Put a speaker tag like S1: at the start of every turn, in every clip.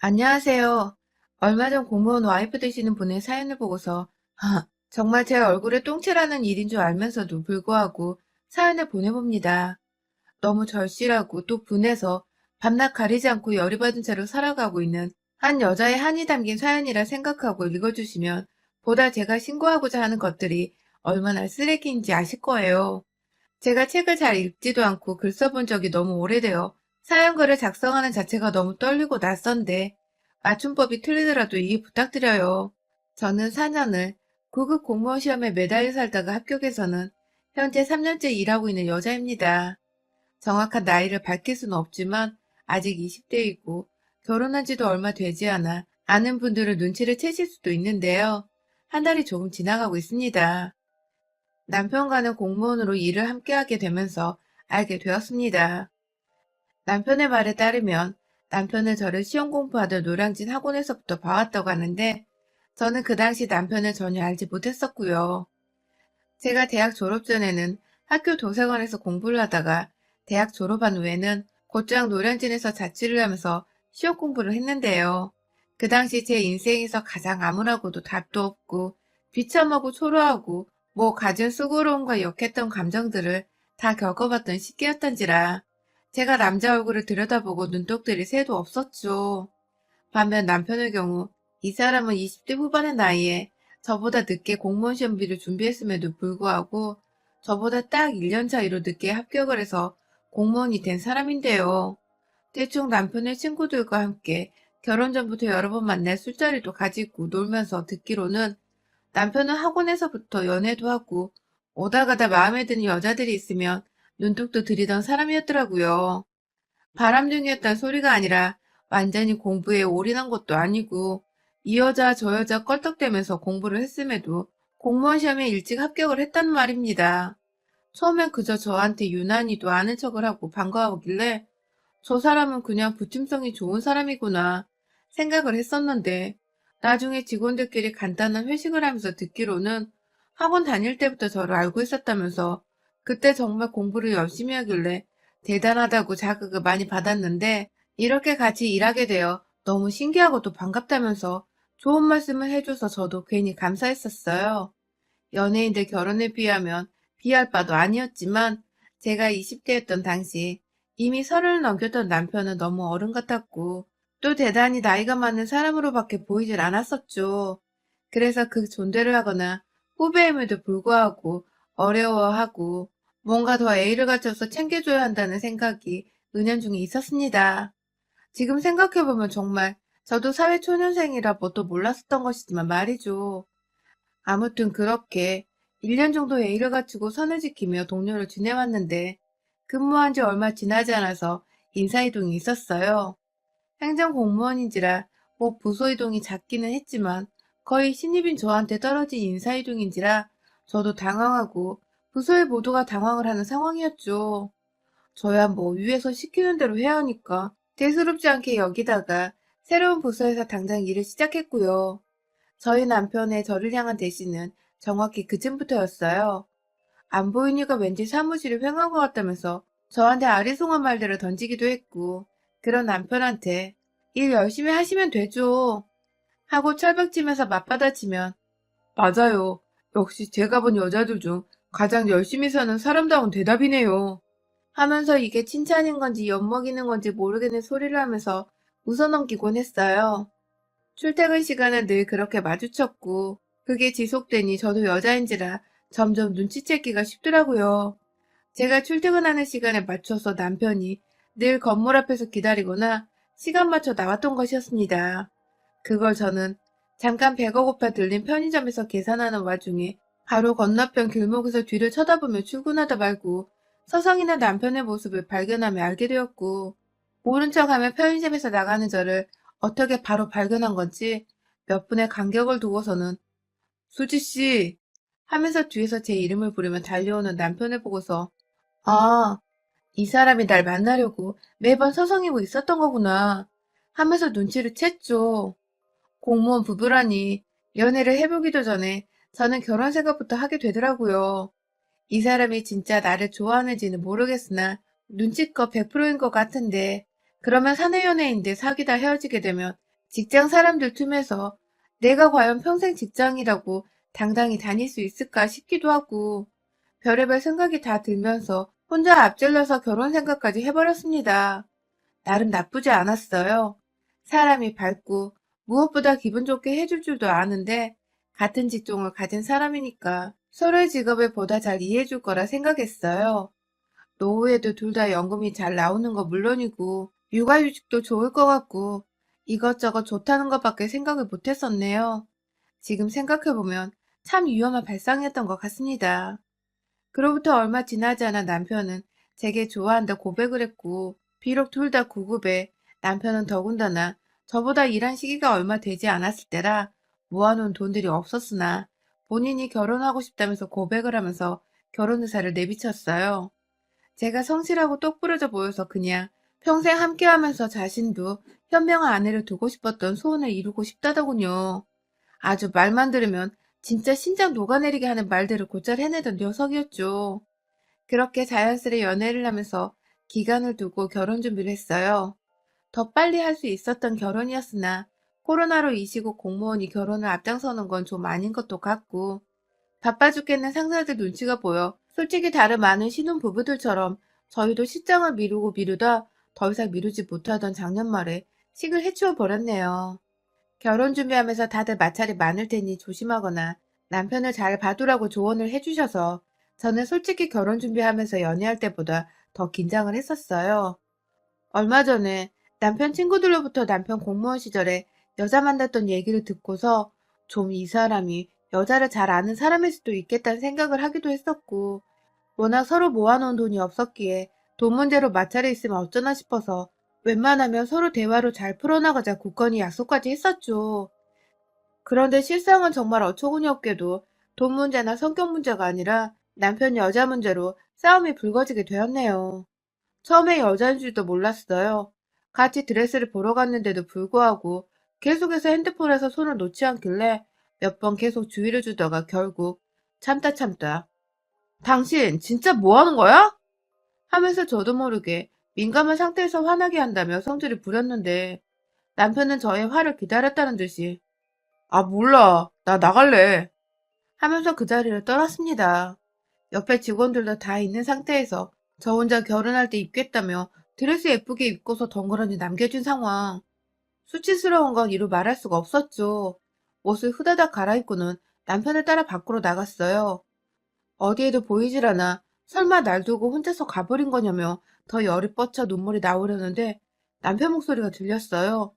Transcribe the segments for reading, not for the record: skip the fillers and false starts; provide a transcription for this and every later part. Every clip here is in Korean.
S1: 안녕하세요. 얼마 전 공무원 와이프 되시는 분의 사연을 보고서 정말 제 얼굴에 똥칠하는 일인 줄 알면서도 불구하고 사연을 보내봅니다. 너무 절실하고 또 분해서 밤낮 가리지 않고 열이 받은 채로 살아가고 있는 한 여자의 한이 담긴 사연이라 생각하고 읽어주시면 보다 제가 신고하고자 하는 것들이 얼마나 쓰레기인지 아실 거예요. 제가 책을 잘 읽지도 않고 글 써본 적이 너무 오래되어 사연글을 작성하는 자체가 너무 떨리고 낯선데 맞춤법이 틀리더라도 이해 부탁드려요. 저는 4년을 9급 공무원 시험에 매달려 살다가 합격해서는 현재 3년째 일하고 있는 여자입니다. 정확한 나이를 밝힐 수는 없지만 아직 20대이고 결혼한 지도 얼마 되지 않아 아는 분들은 눈치를 채실 수도 있는데요. 한 달이 조금 지나가고 있습니다. 남편과는 공무원으로 일을 함께하게 되면서 알게 되었습니다. 남편의 말에 따르면 남편은 저를 시험 공부하던 노량진 학원에서부터 봐왔다고 하는데 저는 그 당시 남편을 전혀 알지 못했었고요. 제가 대학 졸업 전에는 학교 도서관에서 공부를 하다가 대학 졸업한 후에는 곧장 노량진에서 자취를 하면서 시험 공부를 했는데요. 그 당시 제 인생에서 가장 암울하고도 답도 없고 비참하고 초라하고 가진 수고로움과 역했던 감정들을 다 겪어봤던 시기였던지라 제가 남자 얼굴을 들여다보고 눈독들이 새도 없었죠. 반면 남편의 경우 이 사람은 20대 후반의 나이에 저보다 늦게 공무원 시험비를 준비했음에도 불구하고 저보다 딱 1년 차이로 늦게 합격을 해서 공무원이 된 사람인데요. 대충 남편의 친구들과 함께 결혼 전부터 여러 번 만날 술자리도 가지고 놀면서 듣기로는 남편은 학원에서부터 연애도 하고 오다 가다 마음에 드는 여자들이 있으면 눈독도 들이던 사람이었더라고요. 바람둥이였단 소리가 아니라 완전히 공부에 올인한 것도 아니고 이 여자 저 여자 껄떡대면서 공부를 했음에도 공무원 시험에 일찍 합격을 했단 말입니다. 처음엔 그저 저한테 유난히도 아는 척을 하고 반가워하길래 저 사람은 그냥 부침성이 좋은 사람이구나 생각을 했었는데 나중에 직원들끼리 간단한 회식을 하면서 듣기로는 학원 다닐 때부터 저를 알고 있었다면서 그때 정말 공부를 열심히 하길래 대단하다고 자극을 많이 받았는데 이렇게 같이 일하게 되어 너무 신기하고 또 반갑다면서 좋은 말씀을 해줘서 저도 괜히 감사했었어요. 연예인들 결혼에 비하면 비할 바도 아니었지만 제가 20대였던 당시 이미 30을 넘겼던 남편은 너무 어른 같았고 또 대단히 나이가 많은 사람으로밖에 보이질 않았었죠. 그래서 그 존대를 하거나 후배임에도 불구하고 어려워하고 뭔가 더 애를 갖춰서 챙겨줘야 한다는 생각이 은연중에 있었습니다. 지금 생각해보면 정말 저도 사회초년생이라 뭣도 몰랐었던 것이지만 말이죠. 아무튼 그렇게 1년 정도 예의를 갖추고 선을 지키며 동료를 지내왔는데 근무한 지 얼마 지나지 않아서 인사이동이 있었어요. 행정공무원인지라 부서 이동이 잦기는 했지만 거의 신입인 저한테 떨어진 인사이동인지라 저도 당황하고 부서의 모두가 당황을 하는 상황이었죠. 저야 위에서 시키는 대로 해야 하니까 대수롭지 않게 여기다가 새로운 부서에서 당장 일을 시작했고요. 저희 남편의 저를 향한 대시는 정확히 그쯤부터였어요. 안 보이니까 왠지 사무실을 횡한 것 같다면서 저한테 아리송한 말들을 던지기도 했고, 그런 남편한테 일 열심히 하시면 되죠 하고 철벽치면서 맞받아치면 맞아요. 역시 제가 본 여자들 중 가장 열심히 사는 사람다운 대답이네요. 하면서 이게 칭찬인 건지 엿먹이는 건지 모르겠는 소리를 하면서 웃어넘기곤 했어요. 출퇴근 시간은 늘 그렇게 마주쳤고 그게 지속되니 저도 여자인지라 점점 눈치채기가 쉽더라고요. 제가 출퇴근하는 시간에 맞춰서 남편이 늘 건물 앞에서 기다리거나 시간 맞춰 나왔던 것이었습니다. 그걸 저는 잠깐 배가 고파 들린 편의점에서 계산하는 와중에 바로 건너편 길목에서 뒤를 쳐다보며 출근하다 말고 서성이나 남편의 모습을 발견하며 알게 되었고 모른 척하며 편의점에서 나가는 저를 어떻게 바로 발견한 건지 몇 분의 간격을 두고서는 수지씨 하면서 뒤에서 제 이름을 부르며 달려오는 남편을 보고서 아, 이 사람이 날 만나려고 매번 서성이고 있었던 거구나 하면서 눈치를 챘죠. 공무원 부부라니 연애를 해보기도 전에 저는 결혼 생각부터 하게 되더라고요. 이 사람이 진짜 나를 좋아하는지는 모르겠으나 눈치껏 100%인 것 같은데 그러면 사내 연애인데 사귀다 헤어지게 되면 직장 사람들 틈에서 내가 과연 평생 직장이라고 당당히 다닐 수 있을까 싶기도 하고 별의별 생각이 다 들면서 혼자 앞질러서 결혼 생각까지 해버렸습니다. 나름 나쁘지 않았어요. 사람이 밝고 무엇보다 기분 좋게 해줄 줄도 아는데 같은 직종을 가진 사람이니까 서로의 직업을 보다 잘 이해해줄 거라 생각했어요. 노후에도 둘 다 연금이 잘 나오는 거 물론이고 육아휴직도 좋을 것 같고 이것저것 좋다는 것밖에 생각을 못 했었네요. 지금 생각해보면 참 위험한 발상이었던 것 같습니다. 그로부터 얼마 지나지 않아 남편은 제게 좋아한다 고백을 했고 비록 둘 다 구급에 남편은 더군다나 저보다 일한 시기가 얼마 되지 않았을 때라 모아놓은 돈들이 없었으나 본인이 결혼하고 싶다면서 고백을 하면서 결혼 의사를 내비쳤어요. 제가 성실하고 똑부러져 보여서 그냥 평생 함께하면서 자신도 현명한 아내를 두고 싶었던 소원을 이루고 싶다더군요. 아주 말만 들으면 진짜 심장 녹아내리게 하는 말들을 곧잘 해내던 녀석이었죠. 그렇게 자연스레 연애를 하면서 기간을 두고 결혼 준비를 했어요. 더 빨리 할 수 있었던 결혼이었으나 코로나로 이 시국 공무원이 결혼을 앞장서는 건 좀 아닌 것도 같고 바빠 죽겠는 상사들 눈치가 보여 솔직히 다른 많은 신혼부부들처럼 저희도 실장을 미루고 미루다 더 이상 미루지 못하던 작년 말에 식을 해치워 버렸네요. 결혼 준비하면서 다들 마찰이 많을 테니 조심하거나 남편을 잘 봐두라고 조언을 해주셔서 저는 솔직히 결혼 준비하면서 연애할 때보다 더 긴장을 했었어요. 얼마 전에 남편 친구들로부터 남편 공무원 시절에 여자 만났던 얘기를 듣고서 좀 이 사람이 여자를 잘 아는 사람일 수도 있겠다는 생각을 하기도 했었고 워낙 서로 모아놓은 돈이 없었기에 돈 문제로 마찰이 있으면 어쩌나 싶어서 웬만하면 서로 대화로 잘 풀어나가자 굳건히 약속까지 했었죠. 그런데 실상은 정말 어처구니 없게도 돈 문제나 성격 문제가 아니라 남편 여자 문제로 싸움이 불거지게 되었네요. 처음에 여자인 줄도 몰랐어요. 같이 드레스를 보러 갔는데도 불구하고 계속해서 핸드폰에서 손을 놓지 않길래 몇 번 계속 주의를 주다가 결국 참다 참다 당신 진짜 뭐 하는 거야? 하면서 저도 모르게 민감한 상태에서 화나게 한다며 성질을 부렸는데 남편은 저의 화를 기다렸다는 듯이 아 몰라 나 나갈래 하면서 그 자리를 떠났습니다. 옆에 직원들도 다 있는 상태에서 저 혼자 결혼할 때 입겠다며 드레스 예쁘게 입고서 덩그러니 남겨진 상황. 수치스러운 건 이루 말할 수가 없었죠. 옷을 후다닥 갈아입고는 남편을 따라 밖으로 나갔어요. 어디에도 보이질 않아 설마 날 두고 혼자서 가버린 거냐며 더 열이 뻗쳐 눈물이 나오려는데 남편 목소리가 들렸어요.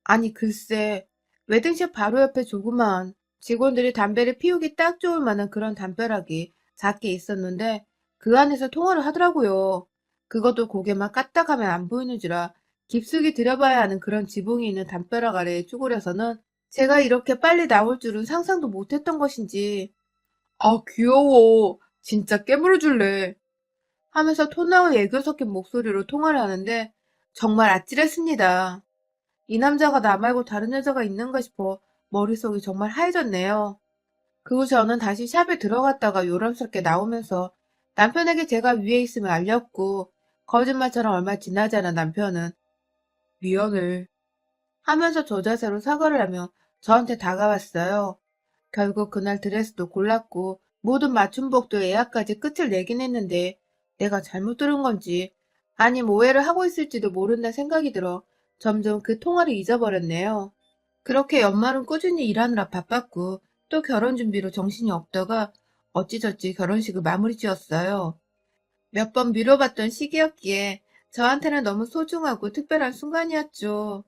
S1: 아니 글쎄 웨딩샵 바로 옆에 조그마한 직원들이 담배를 피우기 딱 좋을 만한 그런 담벼락이 작게 있었는데 그 안에서 통화를 하더라고요. 그것도 고개만 까딱하면 안 보이는지라 깊숙이 들여봐야 하는 그런 지붕이 있는 담벼락 아래에 쭈그려서는 제가 이렇게 빨리 나올 줄은 상상도 못했던 것인지 아 귀여워 진짜 깨물어 줄래 하면서 토 나온 애교 섞인 목소리로 통화를 하는데 정말 아찔했습니다. 이 남자가 나 말고 다른 여자가 있는가 싶어 머릿속이 정말 하얘졌네요. 그 후 저는 다시 샵에 들어갔다가 요란스럽게 나오면서 남편에게 제가 위에 있음을 알렸고 거짓말처럼 얼마 지나지 않아 남편은 미안해 하면서 저 자세로 사과를 하며 저한테 다가왔어요. 결국 그날 드레스도 골랐고 모든 맞춤복도 예약까지 끝을 내긴 했는데 내가 잘못 들은 건지 아님 오해를 하고 있을지도 모른다 생각이 들어 점점 그 통화를 잊어버렸네요. 그렇게 연말은 꾸준히 일하느라 바빴고 또 결혼 준비로 정신이 없다가 어찌저찌 결혼식을 마무리 지었어요. 몇 번 미뤄봤던 시기였기에 저한테는 너무 소중하고 특별한 순간이었죠.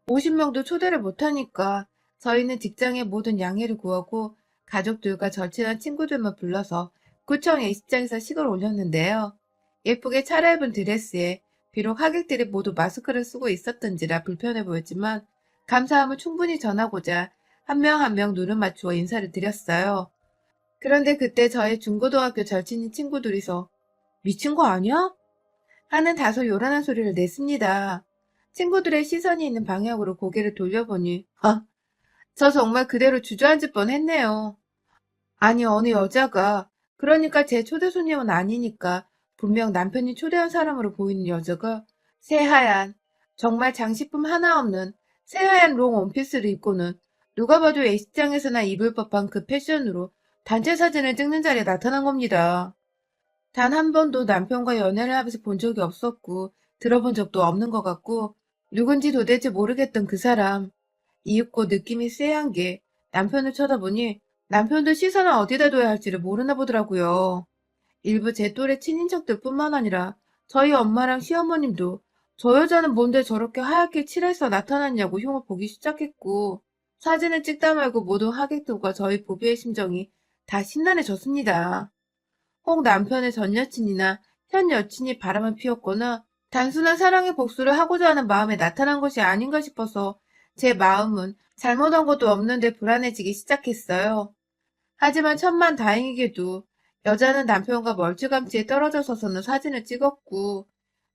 S1: 50명도 초대를 못하니까 저희는 직장의 모든 양해를 구하고 가족들과 절친한 친구들만 불러서 구청 예식장에서 식을 올렸는데요. 예쁘게 차려입은 드레스에 비록 하객들이 모두 마스크를 쓰고 있었던지라 불편해 보였지만 감사함을 충분히 전하고자 한 명 한 명 눈을 맞추어 인사를 드렸어요. 그런데 그때 저의 중고등학교 절친인 친구들이서 미친 거 아니야? 하는 다소 요란한 소리를 냈습니다. 친구들의 시선이 있는 방향으로 고개를 돌려보니 저 정말 그대로 주저앉을 뻔했네요. 아니 어느 여자가 그러니까 제 초대 손님은 아니니까 분명 남편이 초대한 사람으로 보이는 여자가 새하얀 정말 장식품 하나 없는 새하얀 롱 원피스를 입고는 누가 봐도 A식장에서나 입을 법한 그 패션으로 단체 사진을 찍는 자리에 나타난 겁니다. 단 한 번도 남편과 연애를 하면서 본 적이 없었고 들어본 적도 없는 것 같고 누군지 도대체 모르겠던 그 사람. 이윽고 느낌이 쎄한 게 남편을 쳐다보니 남편도 시선을 어디다 둬야 할지를 모르나 보더라고요. 일부 제 또래 친인척들뿐만 아니라 저희 엄마랑 시어머님도 저 여자는 뭔데 저렇게 하얗게 칠해서 나타났냐고 흉을 보기 시작했고 사진을 찍다 말고 모든 하객들과 저희 부부의 심정이 다 심란해졌습니다. 혹 남편의 전 여친이나 현 여친이 바람을 피웠거나 단순한 사랑의 복수를 하고자 하는 마음에 나타난 것이 아닌가 싶어서 제 마음은 잘못한 것도 없는데 불안해지기 시작했어요. 하지만 천만 다행이게도 여자는 남편과 멀찌감치에 떨어져 서서는 사진을 찍었고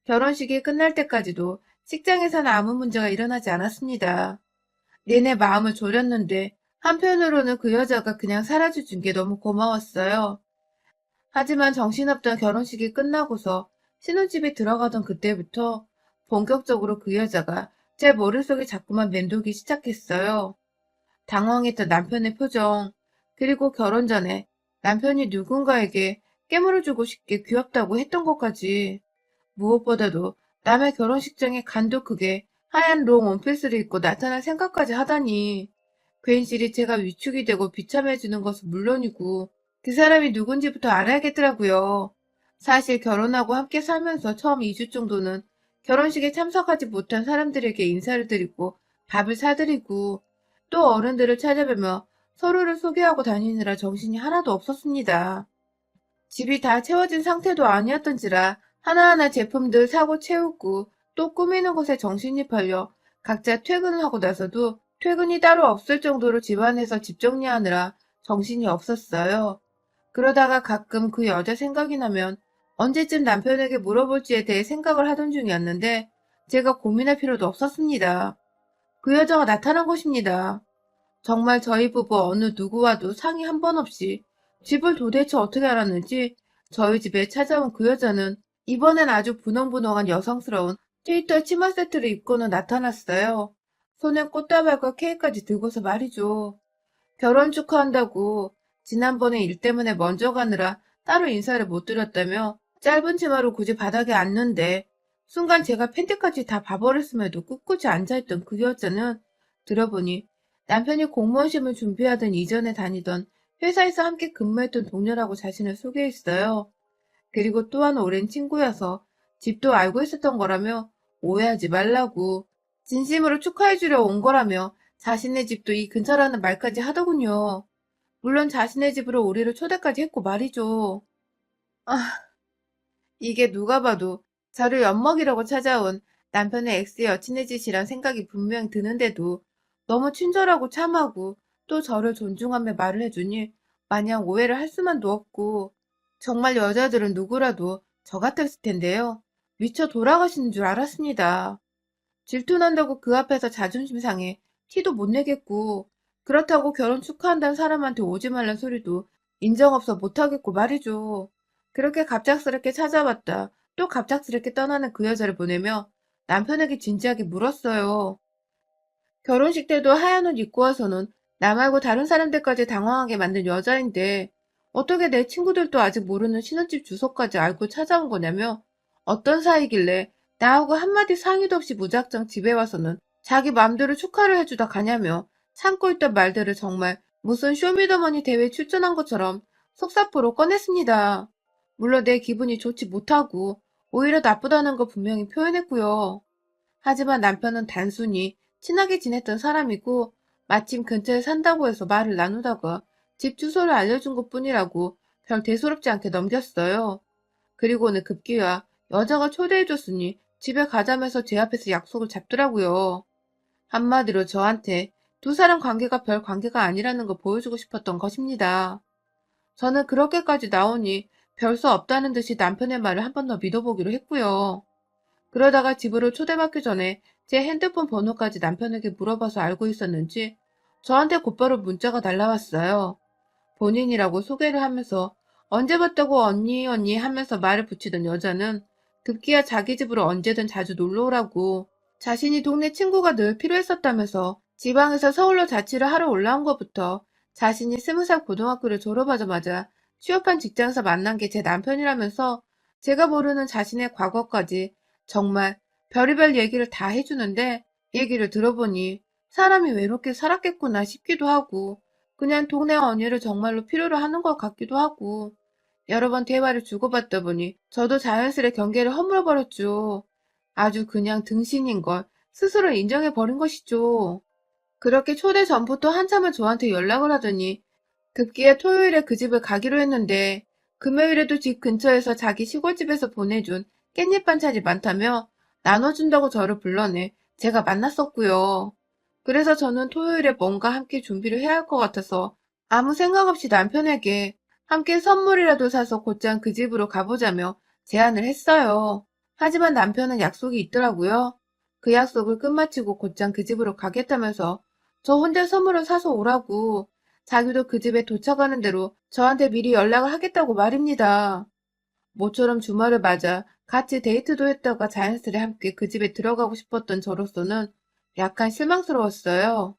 S1: 결혼식이 끝날 때까지도 식장에서는 아무 문제가 일어나지 않았습니다. 내내 마음을 졸였는데 한편으로는 그 여자가 그냥 사라져준 게 너무 고마웠어요. 하지만 정신없던 결혼식이 끝나고서 신혼집에 들어가던 그때부터 본격적으로 그 여자가 제 머릿속에 자꾸만 맴돌기 시작했어요. 당황했던 남편의 표정, 그리고 결혼 전에 남편이 누군가에게 깨물어 주고 싶게 귀엽다고 했던 것까지. 무엇보다도 남의 결혼식장에 간도 크게 하얀 롱 원피스를 입고 나타날 생각까지 하다니 괜시리 제가 위축이 되고 비참해지는 것은 물론이고 그 사람이 누군지부터 알아야겠더라고요. 사실 결혼하고 함께 살면서 처음 2주 정도는 결혼식에 참석하지 못한 사람들에게 인사를 드리고 밥을 사드리고 또 어른들을 찾아뵈며 서로를 소개하고 다니느라 정신이 하나도 없었습니다. 집이 다 채워진 상태도 아니었던지라 하나하나 제품들 사고 채우고 또 꾸미는 것에 정신이 팔려 각자 퇴근을 하고 나서도 퇴근이 따로 없을 정도로 집안에서 집 정리하느라 정신이 없었어요. 그러다가 가끔 그 여자 생각이 나면 언제쯤 남편에게 물어볼지에 대해 생각을 하던 중이었는데 제가 고민할 필요도 없었습니다. 그 여자가 나타난 것입니다. 정말 저희 부부 어느 누구와도 상의 한 번 없이 집을 도대체 어떻게 알았는지 저희 집에 찾아온 그 여자는 이번엔 아주 분홍분홍한 여성스러운 트위터 치마 세트를 입고는 나타났어요. 손에 꽃다발과 케이크까지 들고서 말이죠. 결혼 축하한다고 지난번에 일 때문에 먼저 가느라 따로 인사를 못 드렸다며 짧은 치마로 굳이 바닥에 앉는데 순간 제가 팬티까지 다 봐버렸음에도 꿋꿋이 앉아있던 그 여자는 들어보니 남편이 공무원 시험을 준비하던 이전에 다니던 회사에서 함께 근무했던 동료라고 자신을 소개했어요. 그리고 또한 오랜 친구여서 집도 알고 있었던 거라며 오해하지 말라고 진심으로 축하해주려 온 거라며 자신의 집도 이 근처라는 말까지 하더군요. 물론 자신의 집으로 우리를 초대까지 했고 말이죠. 아, 이게 누가 봐도 저를 엿먹이려고 찾아온 남편의 엑스 여친의 짓이란 생각이 분명 드는데도 너무 친절하고 참하고 또 저를 존중하며 말을 해주니 마냥 오해를 할 수만도 없고 정말 여자들은 누구라도 저 같았을 텐데요. 미쳐 돌아가시는 줄 알았습니다. 질투난다고 그 앞에서 자존심 상해 티도 못 내겠고 그렇다고 결혼 축하한다는 사람한테 오지 말란 소리도 인정 없어 못하겠고 말이죠. 그렇게 갑작스럽게 찾아왔다 또 갑작스럽게 떠나는 그 여자를 보내며 남편에게 진지하게 물었어요. 결혼식 때도 하얀 옷 입고 와서는 나 말고 다른 사람들까지 당황하게 만든 여자인데 어떻게 내 친구들도 아직 모르는 신혼집 주소까지 알고 찾아온 거냐며 어떤 사이길래 나하고 한마디 상의도 없이 무작정 집에 와서는 자기 맘대로 축하를 해주다 가냐며 참고 있던 말들을 정말 무슨 쇼미더머니 대회에 출전한 것처럼 속사포로 꺼냈습니다. 물론 내 기분이 좋지 못하고 오히려 나쁘다는 거 분명히 표현했고요. 하지만 남편은 단순히 친하게 지냈던 사람이고 마침 근처에 산다고 해서 말을 나누다가 집 주소를 알려준 것뿐이라고 별 대수롭지 않게 넘겼어요. 그리고는 급기야 여자가 초대해줬으니 집에 가자면서 제 앞에서 약속을 잡더라고요. 한마디로 저한테 두 사람 관계가 별 관계가 아니라는 거 보여주고 싶었던 것입니다. 저는 그렇게까지 나오니 별 수 없다는 듯이 남편의 말을 한 번 더 믿어보기로 했고요. 그러다가 집으로 초대받기 전에 제 핸드폰 번호까지 남편에게 물어봐서 알고 있었는지 저한테 곧바로 문자가 날라왔어요. 본인이라고 소개를 하면서 언제 봤다고 언니 언니 하면서 말을 붙이던 여자는 급기야 자기 집으로 언제든 자주 놀러 오라고 자신이 동네 친구가 늘 필요했었다면서 지방에서 서울로 자취를 하러 올라온 것부터 자신이 20살 고등학교를 졸업하자마자 취업한 직장에서 만난 게 제 남편이라면서 제가 모르는 자신의 과거까지 정말 별의별 얘기를 다 해주는데 얘기를 들어보니 사람이 외롭게 살았겠구나 싶기도 하고 그냥 동네 언니를 정말로 필요로 하는 것 같기도 하고 여러 번 대화를 주고받다 보니 저도 자연스레 경계를 허물어버렸죠. 아주 그냥 등신인 걸 스스로 인정해버린 것이죠. 그렇게 초대 전부터 한참을 저한테 연락을 하더니 급기야 토요일에 그 집을 가기로 했는데 금요일에도 집 근처에서 자기 시골집에서 보내준 깻잎 반찬이 많다며 나눠준다고 저를 불러내 제가 만났었고요. 그래서 저는 토요일에 뭔가 함께 준비를 해야 할 것 같아서 아무 생각 없이 남편에게 함께 선물이라도 사서 곧장 그 집으로 가보자며 제안을 했어요. 하지만 남편은 약속이 있더라고요. 그 약속을 끝마치고 곧장 그 집으로 가겠다면서 저 혼자 선물을 사서 오라고 자기도 그 집에 도착하는 대로 저한테 미리 연락을 하겠다고 말입니다. 모처럼 주말을 맞아 같이 데이트도 했다가 자연스레 함께 그 집에 들어가고 싶었던 저로서는 약간 실망스러웠어요.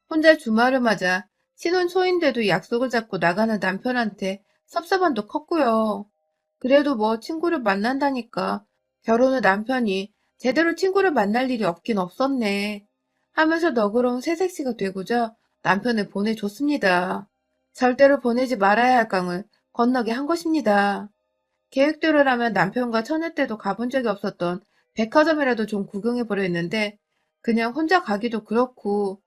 S1: 혼자 주말을 맞아 신혼 초인데도 약속을 잡고 나가는 남편한테 섭섭함도 컸고요. 그래도 뭐 친구를 만난다니까 결혼 후 남편이 제대로 친구를 만날 일이 없긴 없었네 하면서 너그러운 새색시가 되고자 남편을 보내줬습니다. 절대로 보내지 말아야 할 강을 건너게 한 것입니다. 계획대로라면 남편과 처녀 때도 가본 적이 없었던 백화점이라도 좀 구경해보려 했는데 그냥 혼자 가기도 그렇고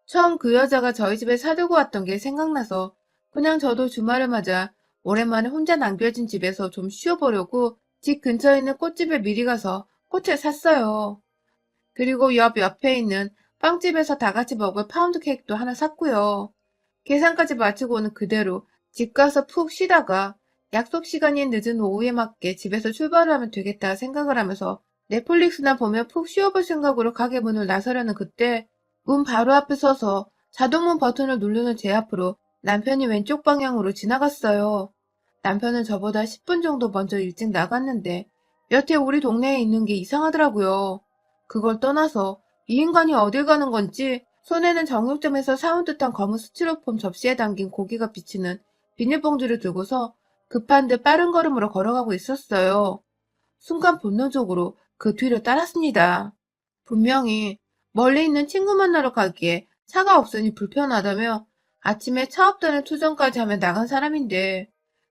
S1: 처음 그 여자가 저희 집에 사두고 왔던 게 생각나서 그냥 저도 주말을 맞아 오랜만에 혼자 남겨진 집에서 좀 쉬어보려고 집 근처에 있는 꽃집에 미리 가서 꽃을 샀어요. 그리고 옆에 있는 빵집에서 다 같이 먹을 파운드 케이크도 하나 샀고요. 계산까지 마치고는 그대로 집 가서 푹 쉬다가 약속 시간이 늦은 오후에 맞게 집에서 출발을 하면 되겠다 생각을 하면서 넷플릭스나 보며 푹 쉬어볼 생각으로 가게 문을 나서려는 그때 문 바로 앞에 서서 자동문 버튼을 누르는 제 앞으로 남편이 왼쪽 방향으로 지나갔어요. 남편은 저보다 10분 정도 먼저 일찍 나갔는데 여태 우리 동네에 있는 게 이상하더라고요. 그걸 떠나서 이 인간이 어딜 가는 건지 손에는 정육점에서 사온 듯한 검은 스티로폼 접시에 담긴 고기가 비치는 비닐봉지를 들고서 급한 듯 빠른 걸음으로 걸어가고 있었어요. 순간 본능적으로 그 뒤를 따랐습니다. 분명히 멀리 있는 친구 만나러 가기에 차가 없으니 불편하다며 아침에 차 없다는 투정까지 하며 나간 사람인데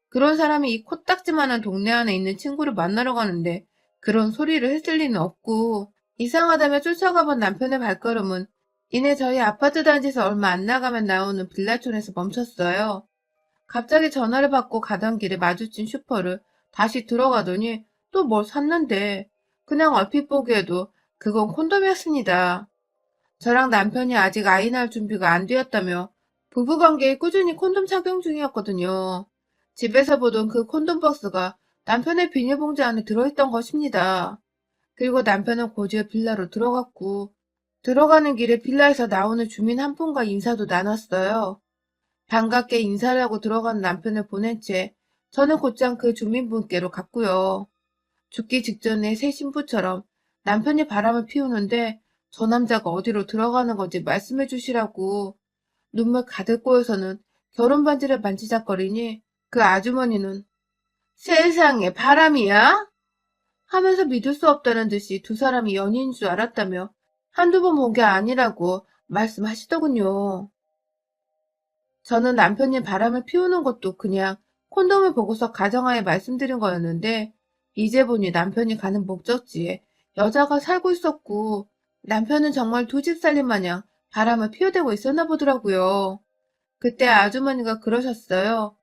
S1: 그런 사람이 이 코딱지만한 동네 안에 있는 친구를 만나러 가는데 그런 소리를 했을 리는 없고 이상하다며 쫓아가본 남편의 발걸음은 이내 저희 아파트 단지에서 얼마 안 나가면 나오는 빌라촌에서 멈췄어요. 갑자기 전화를 받고 가던 길에 마주친 슈퍼를 다시 들어가더니 또 뭘 샀는데 그냥 얼핏 보기에도 그건 콘돔이었습니다. 저랑 남편이 아직 아이 낳을 준비가 안 되었다며 부부관계에 꾸준히 콘돔 착용 중이었거든요. 집에서 보던 그 콘돔 박스가 남편의 비닐봉지 안에 들어있던 것입니다. 그리고 남편은 곧이어 빌라로 들어갔고 들어가는 길에 빌라에서 나오는 주민 한 분과 인사도 나눴어요. 반갑게 인사를 하고 들어간 남편을 보낸 채 저는 곧장 그 주민분께로 갔고요. 죽기 직전에 새 신부처럼 남편이 바람을 피우는데 저 남자가 어디로 들어가는 건지 말씀해 주시라고 눈물 가득 고여서는 결혼 반지를 만지작거리니 그 아주머니는 세상에 바람이야? 하면서 믿을 수 없다는 듯이 두 사람이 연인인 줄 알았다며 한두 번 본 게 아니라고 말씀하시더군요. 저는 남편이 바람을 피우는 것도 그냥 콘돔을 보고서 가정하에 말씀드린 거였는데 이제 보니 남편이 가는 목적지에 여자가 살고 있었고 남편은 정말 두 집 살림 마냥 바람을 피워대고 있었나 보더라고요. 그때 아주머니가 그러셨어요.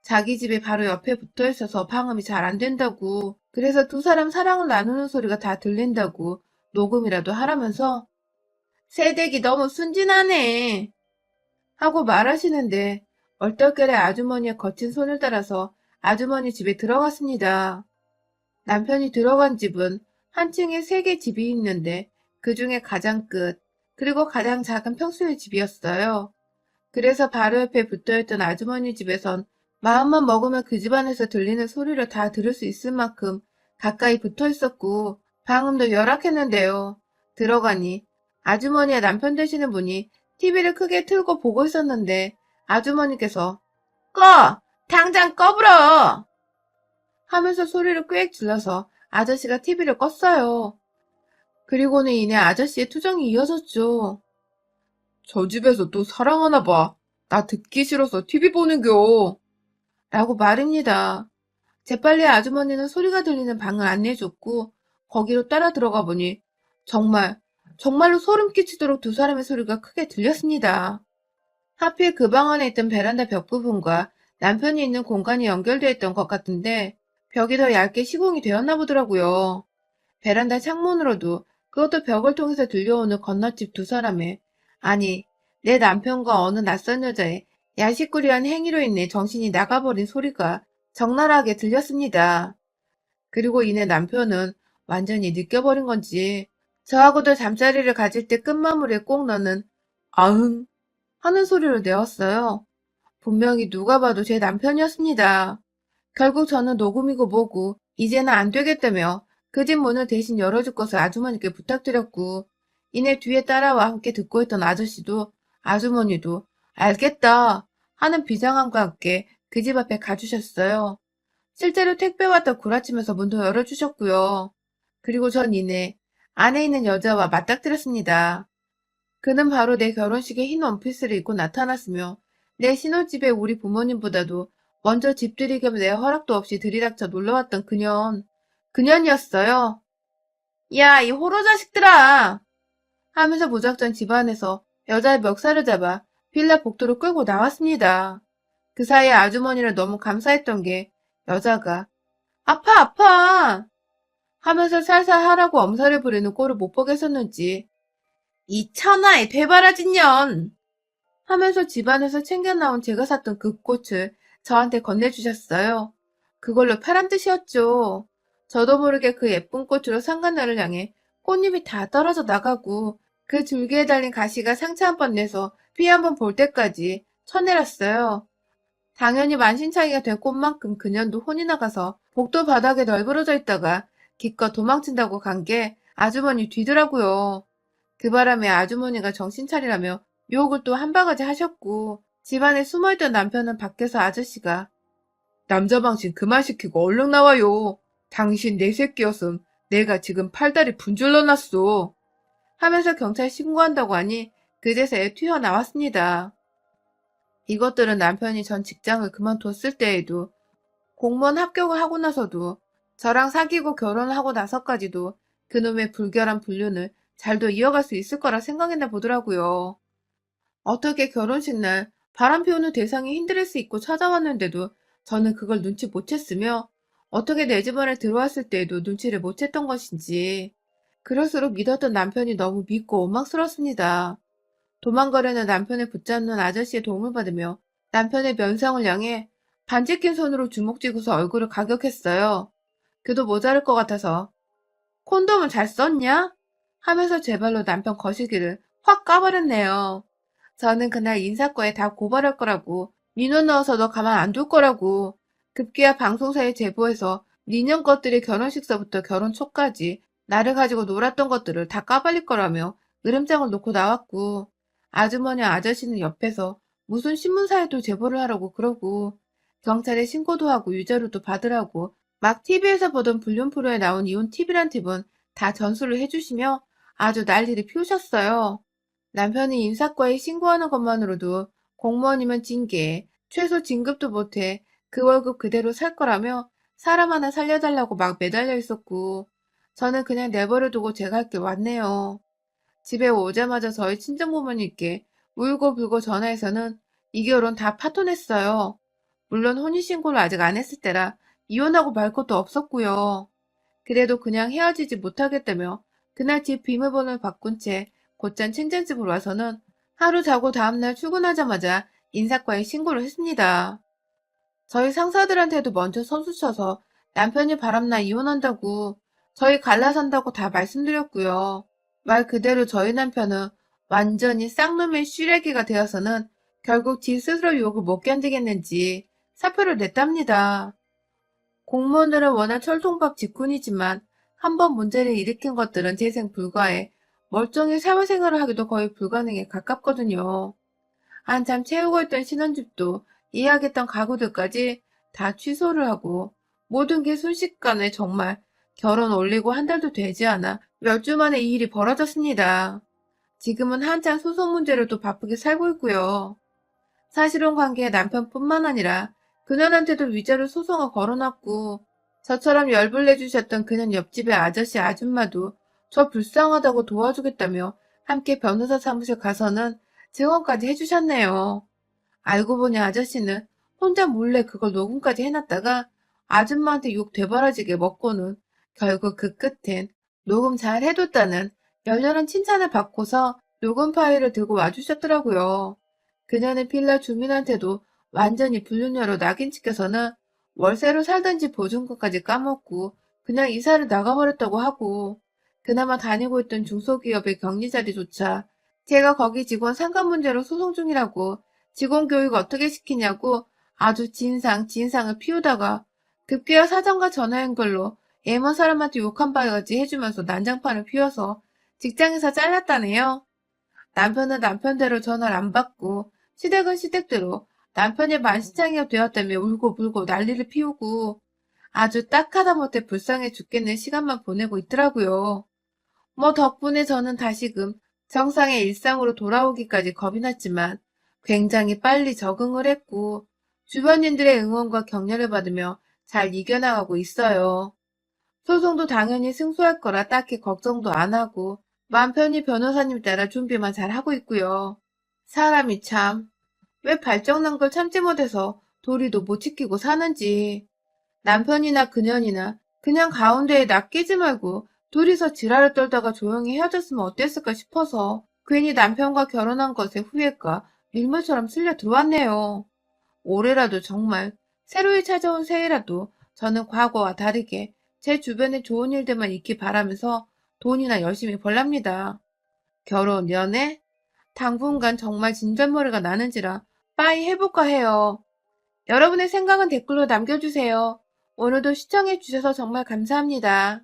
S1: 자기 집이 바로 옆에 붙어 있어서 방음이 잘 안 된다고. 그래서 두 사람 사랑을 나누는 소리가 다 들린다고 녹음이라도 하라면서 새댁이 너무 순진하네 하고 말하시는데 얼떨결에 아주머니의 거친 손을 따라서 아주머니 집에 들어갔습니다. 남편이 들어간 집은 한 층에 3개 집이 있는데 그 중에 가장 끝, 그리고 가장 작은 평수의 집이었어요. 그래서 바로 옆에 붙어있던 아주머니 집에선 마음만 먹으면 그 집안에서 들리는 소리를 다 들을 수 있을 만큼 가까이 붙어 있었고 방음도 열악했는데요. 들어가니 아주머니의 남편 되시는 분이 TV를 크게 틀고 보고 있었는데 아주머니께서 꺼! 당장 꺼불어! 하면서 소리를 꽥 질러서 아저씨가 TV를 껐어요. 그리고는 이내 아저씨의 투정이 이어졌죠. 저 집에서 또 사랑하나 봐. 나 듣기 싫어서 TV 보는겨. 라고 말입니다. 재빨리 아주머니는 소리가 들리는 방을 안내해줬고 거기로 따라 들어가 보니 정말로 소름 끼치도록 두 사람의 소리가 크게 들렸습니다. 하필 그 방 안에 있던 베란다 벽 부분과 남편이 있는 공간이 연결되어 있던 것 같은데 벽이 더 얇게 시공이 되었나 보더라고요. 베란다 창문으로도 그것도 벽을 통해서 들려오는 건너집 두 사람의 아니 내 남편과 어느 낯선 여자의 야식꾸리한 행위로 인해 정신이 나가버린 소리가 적나라하게 들렸습니다. 그리고 이내 남편은 완전히 느껴버린 건지 저하고도 잠자리를 가질 때 끝마무리에 꼭 넣는 아흥 하는 소리를 내었어요. 분명히 누가 봐도 제 남편이었습니다. 결국 저는 녹음이고 뭐고 이제는 안 되겠다며 그 집 문을 대신 열어줄 것을 아주머니께 부탁드렸고 이내 뒤에 따라와 함께 듣고 있던 아저씨도 아주머니도 알겠다 하는 비장함과 함께 그 집 앞에 가주셨어요. 실제로 택배 왔다 구라치면서 문도 열어주셨고요. 그리고 전 이내 안에 있는 여자와 맞닥뜨렸습니다. 그는 바로 내 결혼식에 흰 원피스를 입고 나타났으며 내 신혼집에 우리 부모님보다도 먼저 집들이 겸 내 허락도 없이 들이닥쳐 놀러왔던 그년이었어요. 야, 이 호로 자식들아! 하면서 무작정 집안에서 여자의 멱살을 잡아 빌라 복도로 끌고 나왔습니다. 그 사이에 아주머니를 너무 감사했던 게 여자가 아파 아파 하면서 살살 하라고 엄살을 부리는 꼴을 못 보겠었는지 이 천하의 되바라진 년! 하면서 집안에서 챙겨 나온 제가 샀던 그 꽃을 저한테 건네주셨어요. 그걸로 패란 뜻이었죠. 저도 모르게 그 예쁜 꽃으로 상간나를 향해 꽃잎이 다 떨어져 나가고 그 줄기에 달린 가시가 상처 한 번 내서 피 한 번 볼 때까지 쳐내렸어요. 당연히 만신창이가 된 꽃만큼 그년도 혼이 나가서 복도 바닥에 널브러져 있다가 기껏 도망친다고 간 게 아주머니 뒤더라고요. 그 바람에 아주머니가 정신 차리라며 욕을 또 한 바가지 하셨고 집안에 숨어있던 남편은 밖에서 아저씨가 남자 방신 그만 시키고 얼른 나와요. 당신 내 새끼였음. 내가 지금 팔다리 분줄러 놨어. 하면서 경찰 신고한다고 하니 그제서야 튀어나왔습니다. 이것들은 남편이 전 직장을 그만뒀을 때에도 공무원 합격을 하고 나서도 저랑 사귀고 결혼을 하고 나서까지도 그놈의 불결한 불륜을 잘도 이어갈 수 있을 거라 생각했나 보더라고요. 어떻게 결혼식 날 바람 피우는 대상이 힌드레스 입고 찾아왔는데도 저는 그걸 눈치 못 챘으며 어떻게 내 집안에 들어왔을 때에도 눈치를 못 챘던 것인지 그럴수록 믿었던 남편이 너무 믿고 원망스럽습니다. 도망가려는 남편을 붙잡는 아저씨의 도움을 받으며 남편의 면상을 향해 반지 낀 손으로 주먹 쥐고서 얼굴을 가격했어요. 그도 모자랄 것 같아서 콘돔은 잘 썼냐? 하면서 제 발로 남편 거시기를 확 까버렸네요. 저는 그날 인사과에 다 고발할 거라고 민원 넣어서 너 가만 안 둘 거라고 급기야 방송사에 제보해서 니년 것들이 결혼식서부터 결혼 초까지 나를 가지고 놀았던 것들을 다 까발릴 거라며 으름장을 놓고 나왔고 아주머니 아저씨는 옆에서 무슨 신문사에도 제보를 하라고 그러고 경찰에 신고도 하고 유자료도 받으라고 막 TV에서 보던 불륜 프로에 나온 이혼 팁이란 팁은 다 전수를 해주시며 아주 난리를 피우셨어요. 남편이 인사과에 신고하는 것만으로도 공무원이면 징계, 최소 진급도 못해 그 월급 그대로 살 거라며 사람 하나 살려달라고 막 매달려 있었고 저는 그냥 내버려 두고 제가 할 게 왔네요. 집에 오자마자 저희 친정부모님께 울고불고 전화해서는 이 결혼 다 파토냈어요. 물론 혼인신고를 아직 안 했을 때라 이혼하고 말 것도 없었고요. 그래도 그냥 헤어지지 못하겠다며 그날 집 비밀번호를 바꾼 채 곧장 친정집으로 와서는 하루 자고 다음날 출근하자마자 인사과에 신고를 했습니다. 저희 상사들한테도 먼저 선수쳐서 남편이 바람나 이혼한다고 저희 갈라산다고 다 말씀드렸고요. 말 그대로 저희 남편은 완전히 쌍놈의 쉬레기가 되어서는 결국 지 스스로 욕을 못 견디겠는지 사표를 냈답니다. 공무원들은 워낙 철통박 직군이지만 한 번 문제를 일으킨 것들은 재생 불가해 멀쩡히 사회생활을 하기도 거의 불가능에 가깝거든요. 한참 채우고 있던 신혼집도 예약했던 가구들까지 다 취소를 하고 모든 게 순식간에 정말 결혼 올리고 한 달도 되지 않아 몇 주 만에 이 일이 벌어졌습니다. 지금은 한창 소송 문제로 또 바쁘게 살고 있고요. 사실혼 관계의 남편뿐만 아니라 그년한테도 위자료 소송을 걸어놨고 저처럼 열불 내주셨던 그년 옆집의 아저씨 아줌마도 저 불쌍하다고 도와주겠다며 함께 변호사 사무실 가서는 증언까지 해주셨네요. 알고 보니 아저씨는 혼자 몰래 그걸 녹음까지 해놨다가 아줌마한테 욕 되바라지게 먹고는 결국 그 끝엔 녹음 잘 해뒀다는 열렬한 칭찬을 받고서 녹음 파일을 들고 와주셨더라고요. 그녀는 빌라 주민한테도 완전히 불륜녀로 낙인 찍혀서는 월세로 살던 집 보증금까지 까먹고 그냥 이사를 나가버렸다고 하고 그나마 다니고 있던 중소기업의 격리 자리조차 제가 거기 직원 상관 문제로 소송 중이라고 직원 교육 어떻게 시키냐고 아주 진상을 피우다가 급기야 사장과 전화 연결로 애먼 사람한테 욕한 바가지 해주면서 난장판을 피워서 직장에서 잘랐다네요. 남편은 남편대로 전화를 안 받고 시댁은 시댁대로 남편이 만신창이가 되었다며 울고 불고 난리를 피우고 아주 딱 하다못해 불쌍해 죽겠는 시간만 보내고 있더라고요. 뭐 덕분에 저는 다시금 정상의 일상으로 돌아오기까지 겁이 났지만 굉장히 빨리 적응을 했고 주변인들의 응원과 격려를 받으며 잘 이겨나가고 있어요. 소송도 당연히 승소할 거라 딱히 걱정도 안 하고 맘 편히 변호사님 따라 준비만 잘 하고 있고요. 사람이 참 왜 발정난 걸 참지 못해서 도리도 못 지키고 사는지 남편이나 그년이나 그냥 가운데에 낚이지 말고 둘이서 지랄을 떨다가 조용히 헤어졌으면 어땠을까 싶어서 괜히 남편과 결혼한 것에 후회가 밀물처럼 쓸려 들어왔네요. 올해라도 정말 새로이 찾아온 새해라도 저는 과거와 다르게 제 주변에 좋은 일들만 있기 바라면서 돈이나 열심히 벌랍니다. 결혼, 연애? 당분간 정말 진절머리가 나는지라 빠이 해볼까 해요. 여러분의 생각은 댓글로 남겨주세요. 오늘도 시청해주셔서 정말 감사합니다.